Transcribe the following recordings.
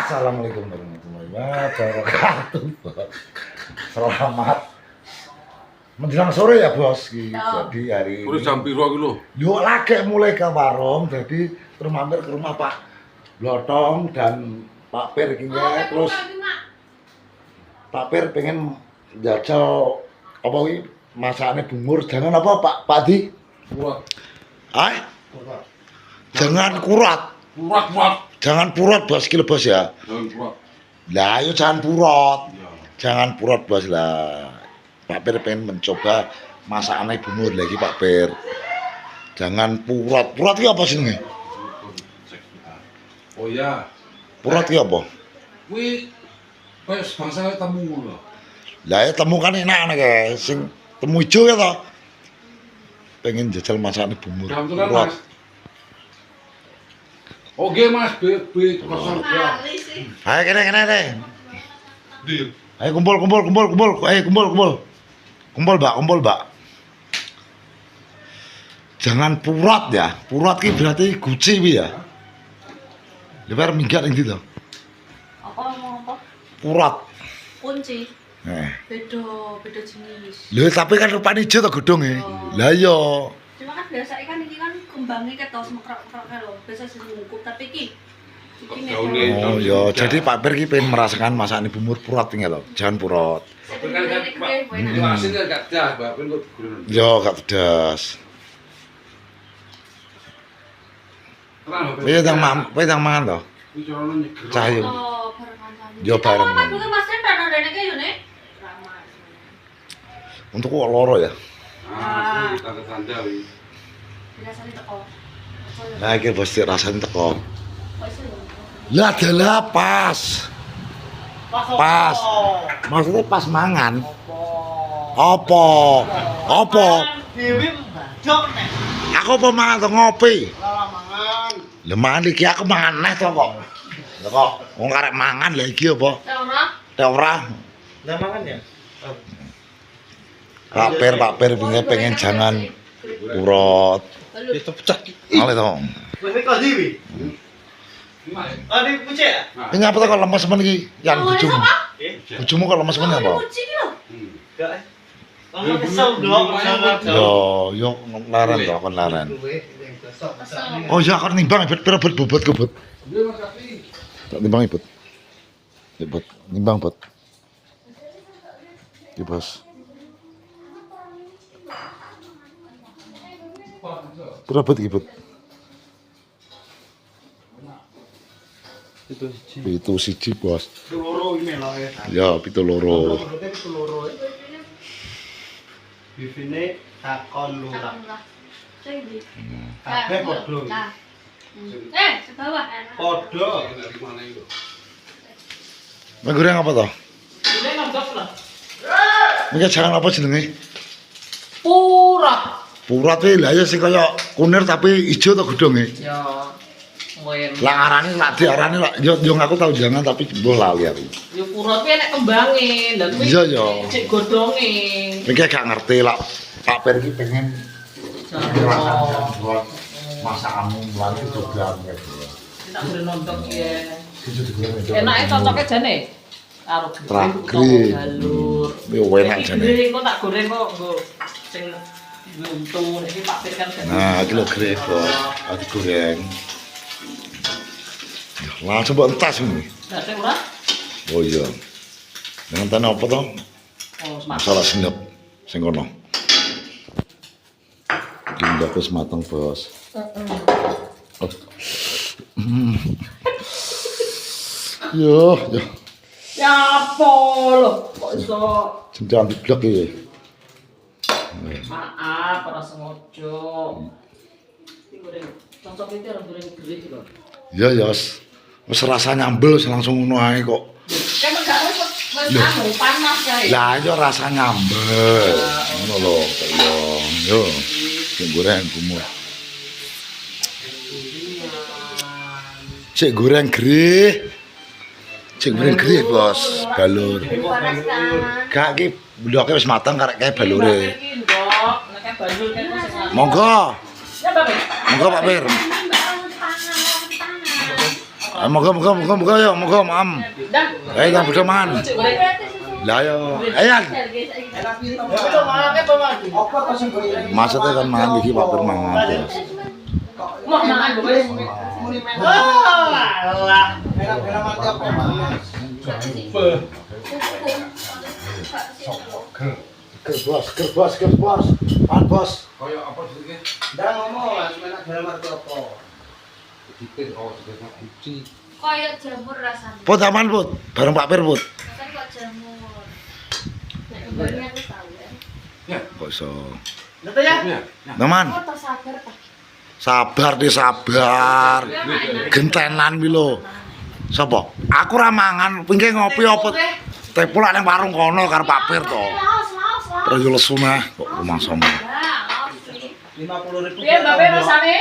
Assalamualaikum warahmatullahi wabarakatuh. Selamat menjelang sore ya bos. Jadi hari ini jam piro iki lho? yuk lagi mulai ke warung. Jadi terus mampir ke rumah Pak Blotong dan Pak Per iki ya. Terus Pak Per pengen jajal apa iki masakane bungur. Jangan apa Pak Di? Kurat. Jangan kurat. Kurat. Jangan purot bos, kilo bos ya. Jangan kurat. Lah ayo jangan purot. Ya. Jangan purot bos lah. Pak Per pengen mencoba masakannya bungur lagi Pak Per. Jangan purot. Purot itu apa sih nih? Oh ya. Purot itu apa? Kuwi wis bangsa temu lho. Lah ya temu kan enak kayak sing temu hijau ya toh. Pengen jajal masakannya bungur. Jam itu kan Purot. Mas. Oke Mas, BB 02. Ayo kene. Di. Ayo kumpul. Ayo kumpul. Kumpul Mbak. Jangan purot ya. Purot ki berarti guci wi ya. Lebar minggat ning ndi to? Apa? Purot. Kunci. Beda jenis. Lho tapi kan rupane ijo to godhonge. Lah iya. Cuma kan biasa ikan ini kan kembangnya ketos mekrok-mekrok lho. Biasa sing ngungkup tapi iki Oh iya, jadi Pak Per ki pengen merasakan masakan bungur purot ini lho. Jangan purot. Tapi kan masih enggak dah, Mbak. Ben kok gurun. Yo gak pedas. Wedang mangan to. Iki carane nyeger. Cahyo. Oh, bareng-bareng. Yo bareng. Mas bukan Mas Ren ana rene ke yo nek. Ramai. Untuk kok loro ya. Kita ketanda wi. Biasane teko. Nah iki pasti rasane teko. Kok iso yo. Lah adalah pas. Pas. Maksudnya pas mangan. Apa? Dewi mbajok nek Aku apa mangan to ngopi. ora mangan. Lah mangan iki aku mangan neh to kok. Lah kok wong karek mangan lah iki apa? Ya ora. Nek ora Lah mangan ya? Pak Per pengen jangan purot. Itu pecah. Ale to. Wis kok Dewi? Ade pucuk ya? Ini apa to kok lemes men iki? Yang bojomu. Eh, Bojomu kok lemes men apa? Kunci iki lho. enggak. Kamu kesel dong. Yo laren to kon laren. Oh iya kon nimbang pira bobot kebot. Tak nimbang ibut. Ibut, nimbang bot. Iki bos. Pira bot iki bot? Itu siji bos. Loro ini lho ya. Ya, pitu loro. Berarti itu loro. Bibine takon lurah. Sing ndi? Kabeh padha. Nah. Sebawah. Padha. Menggoreng apa toh? Ini nonton lah. Mungkin jangan apa jenenge? Purah. Purot iki lha ya sing kaya kunir tapi ijo to godhonge. Ya. Wen. Lah arane lak diarani lak yo aku tau jangan tapi mbuh lali aku. Ya purah kuwi nek kembange, lha kuwi Iya, ya. cek godhonge. Iki gak ngerti lak Pak Per iki pengen Jawa. masakanmu melalui program gitu. Tak boleh nonton ya. Ijo digoreng. Enake cocoknya jane karo Trakri. galur. Yo enak jane. Ini kok tak goreng kok nggo sing untu iki Pak Pir kan jane. Nah, iki lho grek bos. Aku goreng. Langsung mbok entas ini. Lah sing ora? Oh iya. Dengan tanah apa toh? Oh, semak. Masalah senep sing kono. Iki ndak wis mateng, Bos. Oh. Yo. Ya apa lho, kok iso Jendang diblek iki. maaf ora sengaja. Iki goreng cocok iki ora goreng gede lho. Ya ya wis rasa nyambel wis langsung ngono ae kok. Kan gak wis anu panas kae. Lah yo rasa nyambel. Ngono lho, yo. Sing goreng kumur. Cek goreng grih. Cek goreng grih, Bos. Balur. Panas kan. Gak ki bloke wis mateng karek kae balure. Iki ndok, nek balur kan sing Monggo. Ya, Pak. Monggo Pak Per. Moga ya, moga am. Dah. Yang bisa mangan. Lah yo, ayan. Maksudnya kan mangan iki Pak Pir mangan. Mau mangan boleh. Alah, enak-enak mati apa mangan. Kerbos. Pan bos. Kaya apa jenenge? Ndak ngomong, enak dalam arti apa? Dipir jenenge kunci. Kayak jamur rasanya. Put aman put, bareng Pak Pir put. Rasanya kok jamur. Nek kembangnya aku tahu ya. Ya, Kok iso. Ngerti ya? ya. Teman, Oh, tak sabar tak. sabar. Gentenan wi lho. Sapa? Aku ra mangan, pingke ngopi apa? Teh pula ning warung kono karo Pak Pir to. Laos. Terus yo lesu meh kok rumah sama. Nah, laos sih. 50.000. Piye Mbak Be rasane?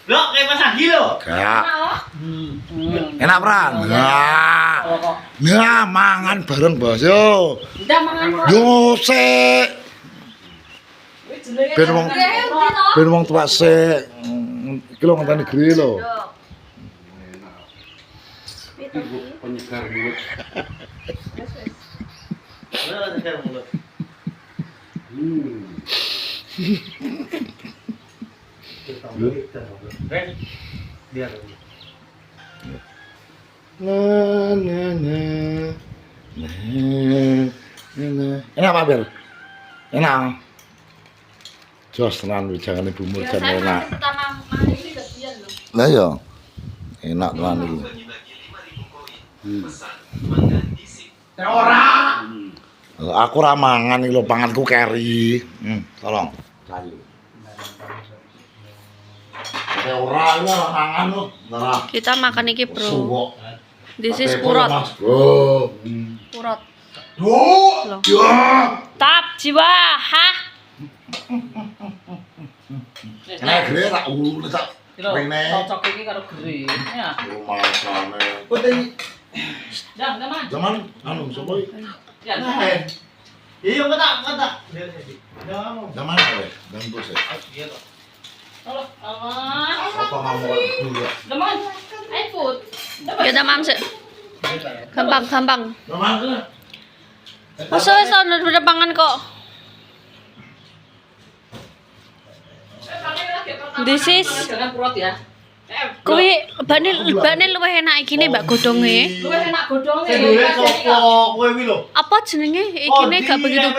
Lho, kayak Mas Agi lho. Kayak Nah, enak pran. Nah, mangan bareng Bos yo. Udah mangan kok. Yo sik. Wis jenenge. Ben wong- Ben wong tuwa sik. Iki lho ngenteni gri lho. Ibu penyegar mulut. Lho, sekarang mulut. Biar. Enak Pak Pir? Enak. Jos tenan jangan ibu murjan biasanya enak. masih pertama makan ini gajian loh. Lah ya. Enak tenan iki. Ora. Aku ra mangan iki lho panganku keri. Tolong. Cari. Ora iki ora mangan lho. Nah. Kita makan iki, Bro. Suwok. This is purot. Oh. Purot. Duh. Ya. Tap jiwa, hah? Nek gre tak tak Kira rene. cocok iki karo gere. Ya. Rumah sana. Putih. Dah, teman. Zaman anu sapa iki? Ya. Iya, kata. Jangan ngomong. Zaman apa? Dan bos. Iya toh. Halo, aman. Apa ngomong dulu ya? Teman. Ayo put. Kita mamse. Gampang. Zaman. Masa udah pangan kok. This is Jangan purot ya. kuwi bane luwih enak iki Mbak godhonge. Lu enak godhonge. Sedule sopo kowe wi lho. Apa jenenge ikine gak begitu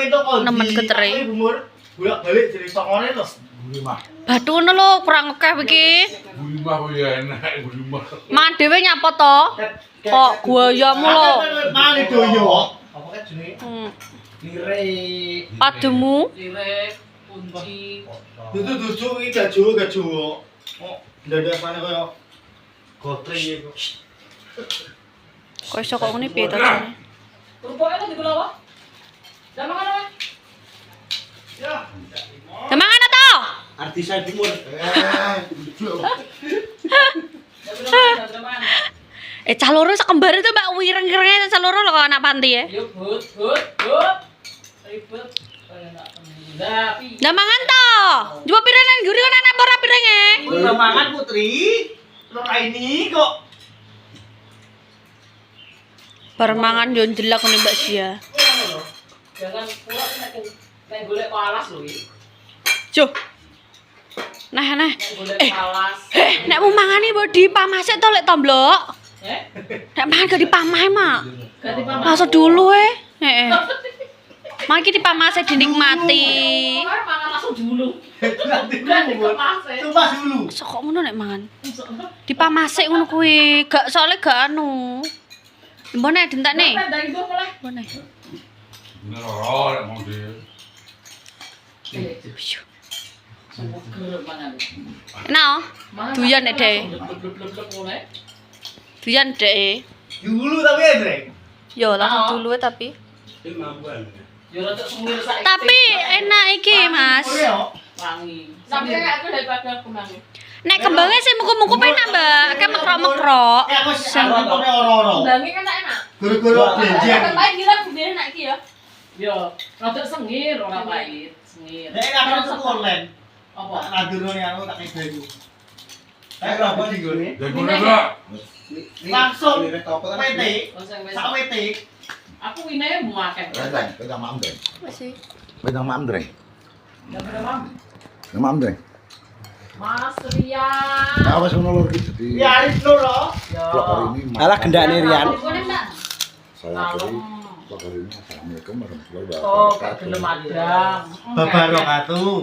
nemen ketere. Umur bolak-balik jadi songone to. Batu ngono lho kurang akeh iki. Buli mah ya enak, buli mah. Mangan dhewe nyapa to? Kok guayamu lho. Mane doyo. Apa kan jenenge? Lirik. Pademu. Direk, kunci. Dudu iki gajo. Oh, ndadak mana koyo gotre iki kok. Kok iso kok ngene piye to jane? Rupoke itu digula apa? Dah makan apa? Ya. Mangan to? Artis saya timur. Cah loro sak kembar itu Mbak wireng-wirenge cah loro lho kok anak panti ya. Yuk, but. Ribet. Tapi. Lah mangan to. Coba pirenan guri kan anak ora pirenge. Udah makan Putri. Lora ini kok. Bar mangan yo njelak ngene Mbak Sia. Jangan purot nek golek palas lho iki. Jo. Nah. Nek golek palas. Nek mau mangani mbok dipamase to lek to, Blok. Nek mangan gak dipamahe, Mak. Ganti pamas. Masa dulu heeh. Mangki dipamase dinikmati. Mangan langsung dulu. Nanti Ganti dulu. pamase. Coba dulu. Masa kok ngono nek mangan? Dipamase ngono kuwi, gak soalnya gak anu. Mbok nek dintekne. Dari itu mulai. Mbok nek. Bener ora mau dia. Gerep mangan. Enak. Duyan nek dhewe. Bleb-bleb mulai. Duyan dhewe. Dulu tapi Andre. Yo langsung dulu tapi. Yo rada sumir saiki. Tapi enak iki, Mas. Wangi. Sampai kayak aku daripada kembang. Nek kembangnya sih muku-muku penak, Mbak. Kayak mekrok-mekrok. Ya wis rontone ora-ora. Kembangnya kan tak enak. Gara-gara benjing. Kembang gila budene enak iki ya. Yo, rada sengir ora pahit. Sengir. Nek aku tuku online. Apa? Tak nadurno anu tak kene iku. apa sih gue nih? Dan gue enggak. Langsung petik, Langsung wis. sak petik. Aku winane mau makan. Rendeng, pegang mam dreng. Masih. Pegang mam dreng. Enggak pernah mam. Pegang mam dreng. Mas Rian. Nah, wes ngono lho iki dadi. Ya Arif Nur loh. Vlog hari ini. Alah gendakne Rian. Saya akhiri vlog hari ini. Assalamualaikum warahmatullahi Oh, wabarakatuh. gak gelem adang. Babarokatuh.